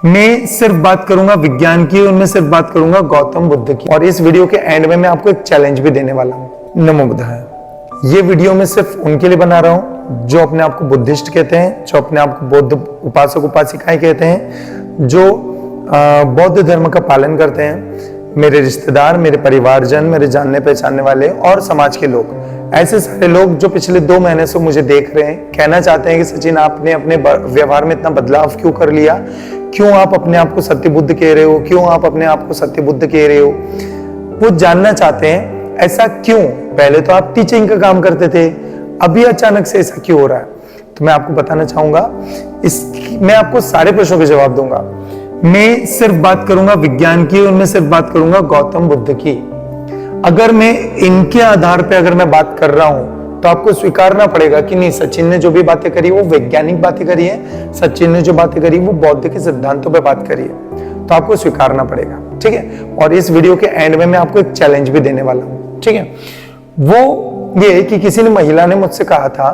मैं सिर्फ बात करूंगा विज्ञान की और मैं सिर्फ बात करूंगा गौतम बुद्ध की। और इस वीडियो के एंड में मैं आपको एक चैलेंज भी देने वाला हूं। नमो बुद्धाय। ये वीडियो मैं सिर्फ उनके लिए बना रहा हूं जो अपने आप को बुद्धिस्ट कहते हैं, जो अपने आप को बौद्ध उपासक उपासिकाएं कहते हैं, जो बौद्ध धर्म का पालन करते हैं। मेरे रिश्तेदार, मेरे परिवारजन, मेरे जानने पहचानने वाले और समाज के लोग, ऐसे सारे लोग जो पिछले 2 महीने से मुझे देख रहे हैं, कहना चाहते हैं कि सचिन आपने अपने व्यवहार में इतना बदलाव क्यों कर लिया, क्यों आप अपने आप को सत्य बुद्ध कह रहे हो, क्यों आप अपने आप को सत्य बुद्ध कह रहे हो। वो जानना चाहते हैं ऐसा क्यों। पहले तो आप टीचिंग का काम करते थे, अभी अचानक से ऐसा क्यों हो रहा है। तो मैं आपको बताना चाहूंगा, मैं आपको सारे प्रश्नों के जवाब दूंगा। मैं सिर्फ बात करूंगा विज्ञान की और मैं सिर्फ बात करूंगा गौतम बुद्ध की। अगर मैं इनके आधार पे अगर मैं बात कर रहा हूं तो आपको स्वीकारना पड़ेगा कि नहीं, सचिन ने जो भी बातें करी वो वैज्ञानिक बातें करी है, सचिन ने जो बातें करी वो बौद्ध के सिद्धांतों पे बात करी है, तो आपको स्वीकारना पड़ेगा। ठीक है। और इस वीडियो के एंड में मैं आपको एक चैलेंज भी देने वाला हूं। ठीक है। वो ये कि किसी ने महिला ने मुझसे कहा था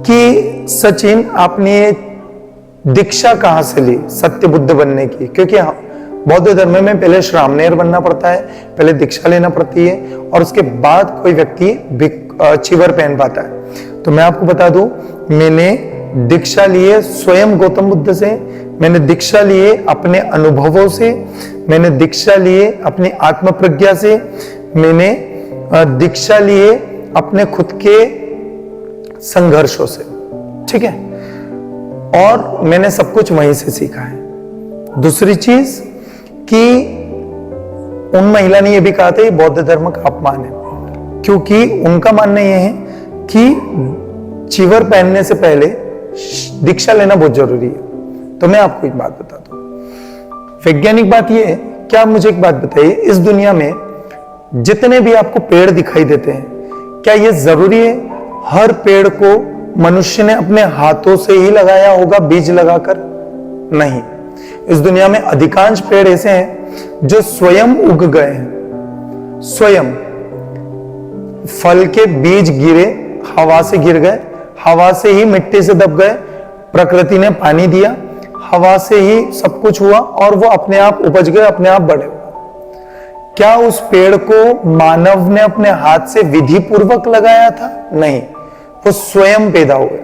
कि सचिन आपने दीक्षा कहां से ली सत्य बुद्ध बनने की, क्योंकि बौद्ध धर्म में पहले श्रामणेर बनना पड़ता है, पहले दीक्षा लेना पड़ती है और उसके बाद कोई व्यक्ति चिवर पहन पाता है। तो मैं आपको बता दूं, मैंने दीक्षा लिए स्वयं गौतम बुद्ध से, मैंने दीक्षा लिए अपने अनुभवों से, मैंने दीक्षा लिए अपनी आत्म प्रज्ञा से, मैंने दीक्षा लिए अपने खुद के संघर्षों से। ठीक है। और मैंने सब कुछ वहीं से सीखा है। दूसरी चीज कि उन महिला ने यह भी कहा था ये बौद्ध धर्म का अपमान है, क्योंकि उनका मानना यह है कि चिवर पहनने से पहले दीक्षा लेना बहुत जरूरी है। तो मैं आपको एक बात बता दूं, वैज्ञानिक बात यह है। क्या आप मुझे एक बात बताइए, इस दुनिया में जितने भी आपको पेड़ दिखाई देते हैं, क्या यह जरूरी है हर पेड़ को मनुष्य ने अपने हाथों से ही लगाया होगा बीज लगाकर? नहीं। इस दुनिया में अधिकांश पेड़ ऐसे हैं जो स्वयं उग गए हैं। स्वयं फल के बीज गिरे, हवा से गिर गए, हवा से ही मिट्टी से दब गए, प्रकृति ने पानी दिया, हवा से ही सब कुछ हुआ और वो अपने आप उपज गए, अपने आप बढ़े। क्या उस पेड़ को मानव ने अपने हाथ से विधि पूर्वक लगाया था? नहीं, वो स्वयं पैदा हुए।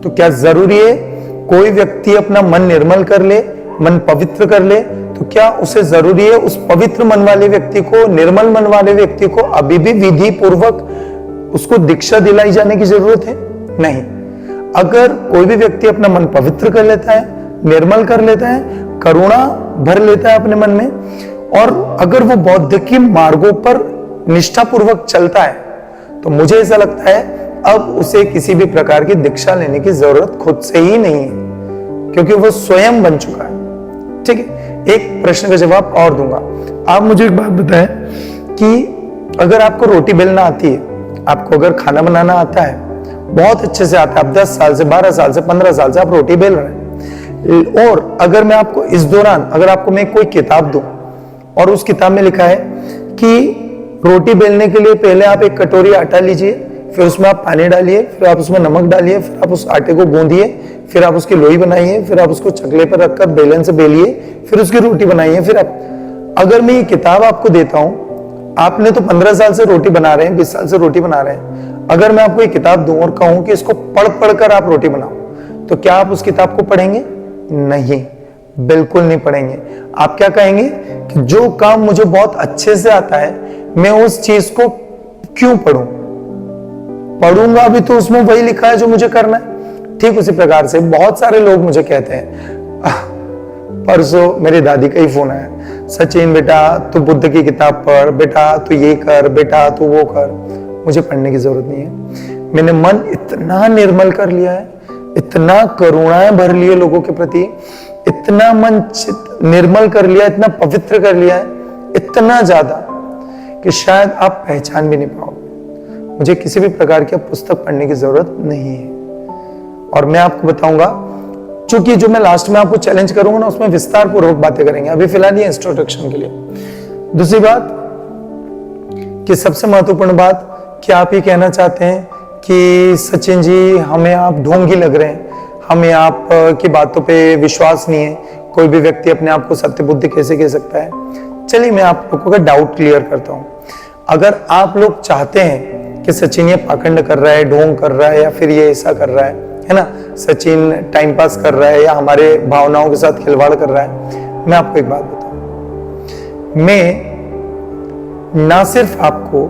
तो क्या जरूरी है कोई व्यक्ति अपना मन निर्मल कर ले, मन पवित्र कर ले, तो क्या उसे जरूरी है उस पवित्र मन वाले व्यक्ति को, निर्मल मन वाले व्यक्ति को अभी भी विधि पूर्वक उसको दीक्षा दिलाई जाने की जरूरत है? नहीं। अगर कोई भी व्यक्ति अपना मन पवित्र कर लेता है, निर्मल कर लेता है, करुणा भर लेता है अपने मन में, और अगर वो बौद्ध के मार्गों पर निष्ठापूर्वक चलता है, तो मुझे ऐसा लगता है अब उसे किसी भी प्रकार की दीक्षा लेने की जरूरत खुद से ही नहीं है, क्योंकि वो स्वयं बन चुका है। ठीक है। एक प्रश्न का जवाब और दूंगा। आप मुझे एक बात बताएं कि अगर आपको रोटी बेलना आती है, आपको अगर खाना बनाना आता है, बहुत अच्छे से आता है, आप 10 साल से, 12 साल से, 15 साल से आप रोटी बेल रहे हैं, और अगर मैं आपको इस दौरान अगर आपको मैं कोई किताब दूं और उस किताब में लिखा है कि रोटी बेलने के लिए पहले आप एक कटोरी आटा लीजिए, फिर उसमें आप पानी डालिए, फिर आप उसमें नमक डालिए, फिर आप उस आटे को गूंदिए, फिर आप उसकी लोई बनाइए, फिर आप उसको चकले पर रखकर बेलन से बेलिए, फिर उसकी रोटी बनाइए, फिर आप, अगर मैं ये किताब आपको देता हूं, आपने तो 15 साल से रोटी बना रहे हैं, 20 साल से रोटी बना रहे हैं, अगर मैं आपको ये किताब दूं और कहूं कि इसको पढ़ पढ़कर आप रोटी बनाओ, तो क्या आप उस किताब को पढ़ेंगे? नहीं, बिल्कुल नहीं पढ़ेंगे। आप क्या कहेंगे कि जो काम मुझे बहुत अच्छे से आता है, मैं उस चीज को क्यों पढ़ूं? पढ़ूंगा भी तो उसमें वही लिखा है जो मुझे करना है। ठीक उसी प्रकार से बहुत सारे लोग मुझे कहते हैं, परसों मेरी दादी का ही फोन आया, सचिन बेटा तू बुद्ध की किताब पढ़, बेटा तू ये कर, बेटा तू वो कर। मुझे पढ़ने की जरूरत नहीं है। मैंने मन इतना निर्मल कर लिया है, इतना करुणाएं भर लिए लोगों के प्रति, इतना मन निर्मल कर लिया, इतना पवित्र कर लिया है, इतना ज्यादा कि शायद आप पहचान भी नहीं पाओगे। मुझे किसी भी प्रकार की पुस्तक पढ़ने की जरूरत नहीं है। और मैं आपको बताऊंगा, चूंकि जो मैं लास्ट में आपको चैलेंज करूंगा ना, उसमें विस्तार पूर्वक बातें करेंगे। अभी फिलहाल ये इंट्रोडक्शन के लिए। दूसरी बात कि सबसे महत्वपूर्ण बात कि आप ये कहना चाहते हैं कि सचिन जी हमें आप ढोंगी लग रहे हैं, हमें आप की बातों पे विश्वास नहीं है, कोई भी व्यक्ति अपने आप को सत्य बुद्धि कैसे कह सकता है। चलिए मैं आप लोगों का डाउट क्लियर करता हूं। अगर आप लोग चाहते हैं कि सचिन ये पाखंड कर रहा है, ढोंग कर रहा है, या फिर ये ऐसा कर रहा है ना, सचिन टाइम पास कर रहा है या हमारे भावनाओं के साथ खिलवाड़ कर रहा है, मैं आपको एक बात बताऊं, मैं ना सिर्फ आपको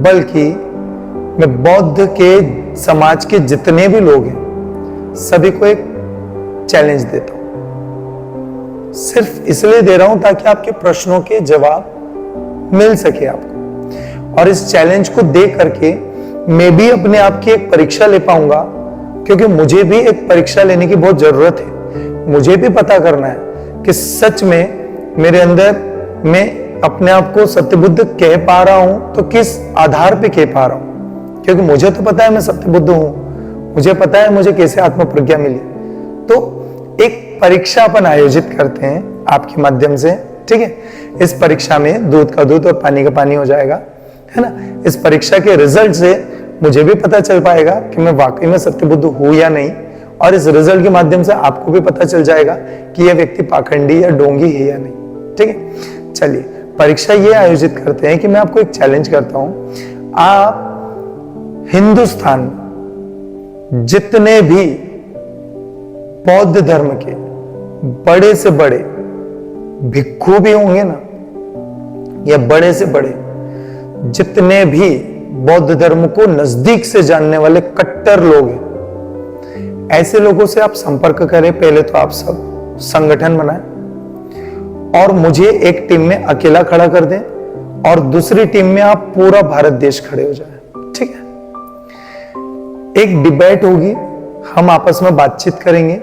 बल्कि मैं बौद्ध के समाज के जितने भी लोग हैं सभी को एक चैलेंज देता हूं। सिर्फ इसलिए दे रहा हूं ताकि आपके प्रश्नों के जवाब मिल सके आपको, और इस चैलेंज को दे करके मैं भी अपने आप की एक परीक्षा ले पाऊंगा, क्योंकि मुझे भी एक परीक्षा लेने की बहुत जरूरत है। मुझे भी पता करना है कि सच में मेरे अंदर मैं अपने आप को सत्यबुद्ध कह पा रहा हूं तो किस आधार पे कह पा रहा हूं, क्योंकि मुझे तो पता है मैं सत्यबुद्ध हूं, मुझे पता है मुझे कैसे आत्म प्रज्ञा मिली। तो एक परीक्षा अपन आयोजित करते हैं आपके माध्यम से, ठीक है। इस परीक्षा में दूध का दूध और पानी का पानी हो जाएगा, है ना। इस परीक्षा के रिजल्ट से मुझे भी पता चल पाएगा कि मैं वाकई में सत्यबुद्ध हूं या नहीं, और इस रिजल्ट के माध्यम से आपको भी पता चल जाएगा कि यह व्यक्ति पाखंडी या ढोंगी है या नहीं, ठीक है। चलिए परीक्षा ये आयोजित करते हैं कि मैं आपको एक चैलेंज करता हूं, आप हिंदुस्तान में जितने भी बौद्ध धर्म के बड़े से बड़े भिक्षु भी होंगे ना, या बड़े से बड़े जितने भी बौद्ध धर्म को नजदीक से जानने वाले कट्टर लोग हैं, ऐसे लोगों से आप संपर्क करें। पहले तो आप सब संगठन बनाएं और मुझे एक टीम में अकेला खड़ा कर दें, और दूसरी टीम में आप पूरा भारत देश खड़े हो जाए, ठीक है। एक डिबेट होगी, हम आपस में बातचीत करेंगे।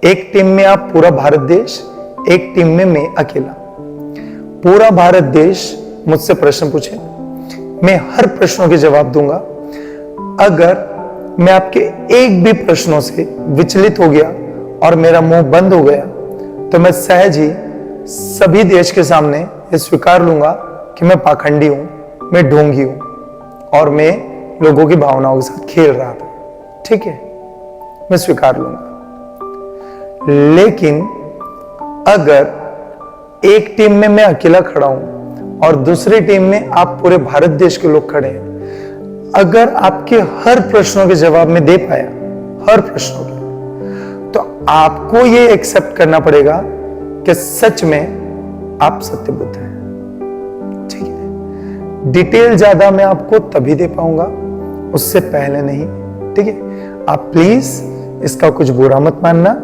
एक टीम में आप पूरा भारत देश, एक टीम में मैं अकेला। पूरा भारत देश मुझसे प्रश्न पूछे, मैं हर प्रश्नों के जवाब दूंगा। अगर मैं आपके एक भी प्रश्नों से विचलित हो गया और मेरा मुंह बंद हो गया, तो मैं सहज ही सभी देश के सामने ये स्वीकार लूंगा कि मैं पाखंडी हूं, मैं ढोंगी हूं, और मैं लोगों की भावनाओं के साथ खेल रहा था, ठीक है, मैं स्वीकार लूंगा। लेकिन अगर एक टीम में मैं अकेला खड़ा हूं और दूसरी टीम में आप पूरे भारत देश के लोग खड़े हैं, अगर आपके हर प्रश्नों के जवाब में दे पाया, हर प्रश्नों के, तो आपको ये एक्सेप्ट करना पड़ेगा कि सच में आप सत्यबुद्ध हैं, ठीक है। डिटेल ज्यादा मैं आपको तभी दे पाऊंगा, उससे पहले नहीं, ठीक है। आप प्लीज इसका कुछ बुरा मत मानना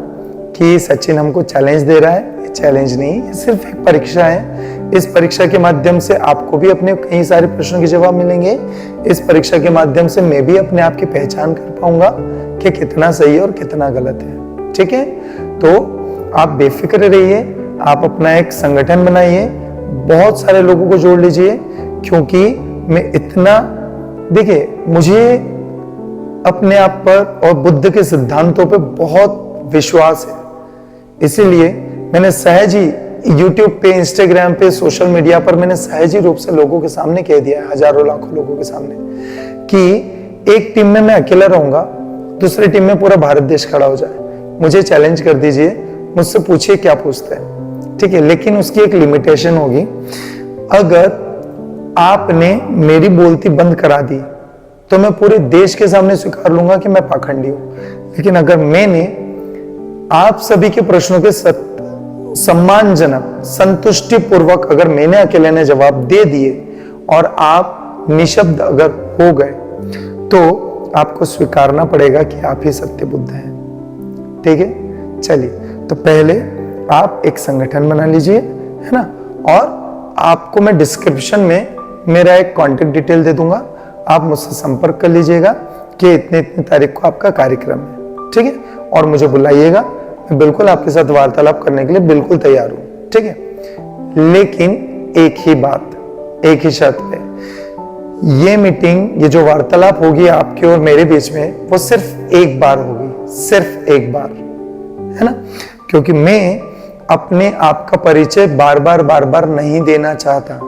कि सचिन हमको चैलेंज दे रहा है। ये चैलेंज नहीं, ये सिर्फ एक परीक्षा है। इस परीक्षा के माध्यम से आपको भी अपने कई सारे प्रश्नों के जवाब मिलेंगे। इस परीक्षा के माध्यम से मैं भी अपने आप की पहचान कर पाऊंगा कि कितना सही है और कितना गलत है, ठीक है। तो आप बेफिक्र रहिए, आप अपना एक संगठन बनाइए, बहुत सारे लोगों को जोड़ लीजिए, क्योंकि मैं इतना, देखिए, मुझे अपने आप पर और बुद्ध के सिद्धांतों पे बहुत विश्वास है। इसीलिए मैंने सहज ही YouTube पे, Instagram पे, सोशल मीडिया पर मैंने सहज ही रूप से लोगों के सामने कह दिया है, हजारों लाखों लोगों के सामने, कि एक टीम में मैं अकेला रहूंगा, दूसरी टीम में पूरा भारत देश खड़ा हो जाए। मुझे चैलेंज कर दीजिए, मुझसे पूछिए क्या पूछते हैं, ठीक है। लेकिन उसकी एक लिमिटेशन होगी। अगर आपने मेरी बोलती बंद करा दी तो मैं पूरे देश के सामने स्वीकार लूंगा कि मैं पाखंडी हूं। लेकिन अगर मैंने आप सभी के प्रश्नों के सम्मानजनक, संतुष्टि पूर्वक अगर मैंने अकेले ने जवाब दे दिए और आप निशब्द अगर हो गए, तो आपको स्वीकारना पड़ेगा कि आप ही सत्य बुद्ध हैं, ठीक है। चलिए, तो पहले आप एक संगठन बना लीजिए, है ना, और आपको मैं डिस्क्रिप्शन में मेरा एक कांटेक्ट डिटेल दे दूंगा, आप मुझसे संपर्क कर लीजिएगा कि इतने तारीख को आपका कार्यक्रम है, ठीक है। और मुझे बुलाइएगा, मैं बिल्कुल आपके साथ वार्तालाप करने के लिए बिल्कुल तैयार हूं, ठीक है। लेकिन एक ही बात, एक ही शर्त पे, ये मीटिंग, ये जो वार्तालाप होगी आपके और मेरे बीच में, वो सिर्फ एक बार होगी, सिर्फ एक बार, है ना। क्योंकि मैं अपने आप का परिचय बार बार नहीं देना चाहता।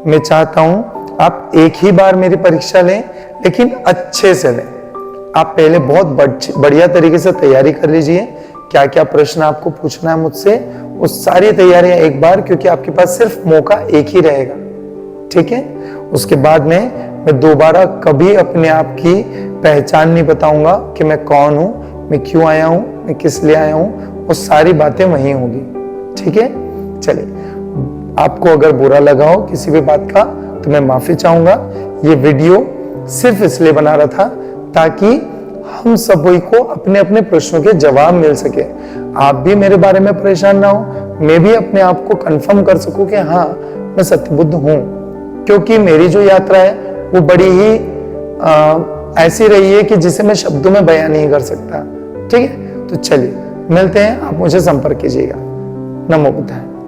मैं चाहता हूं आप एक ही बार मेरी परीक्षा लें, लेकिन अच्छे से लें। आप पहले बहुत बढ़िया तरीके से तैयारी कर लीजिए, क्या क्या प्रश्न आपको पूछना है मुझसे, वो सारी तैयारियां एक बार, क्योंकि आपके पास सिर्फ मौका एक ही रहेगा, ठीक है। उसके बाद में मैं दोबारा कभी अपने आप की पहचान नहीं बताऊंगा कि मैं कौन हूं, मैं क्यों आया हूं, मैं किस लिए आया हूं, वो सारी बातें वहीं होगी, ठीक है। चलिए, आपको अगर बुरा लगा हो किसी भी बात का तो मैं माफी चाहूंगा। ये वीडियो सिर्फ इसलिए बना रहा था ताकि हम सभी को अपने अपने प्रश्नों के जवाब मिल सके। आप भी मेरे बारे में परेशान ना हो, मैं भी अपने आप को कंफर्म कर सकूं कि हाँ, मैं सत्यबुद्ध हूं, क्योंकि मेरी जो यात्रा है वो बड़ी ही ऐसी रही है कि जिसे मैं शब्दों में बयान नहीं कर सकता, ठीक है। तो चलिए मिलते हैं, आप मुझे संपर्क कीजिएगा। नमो बुद्धाय।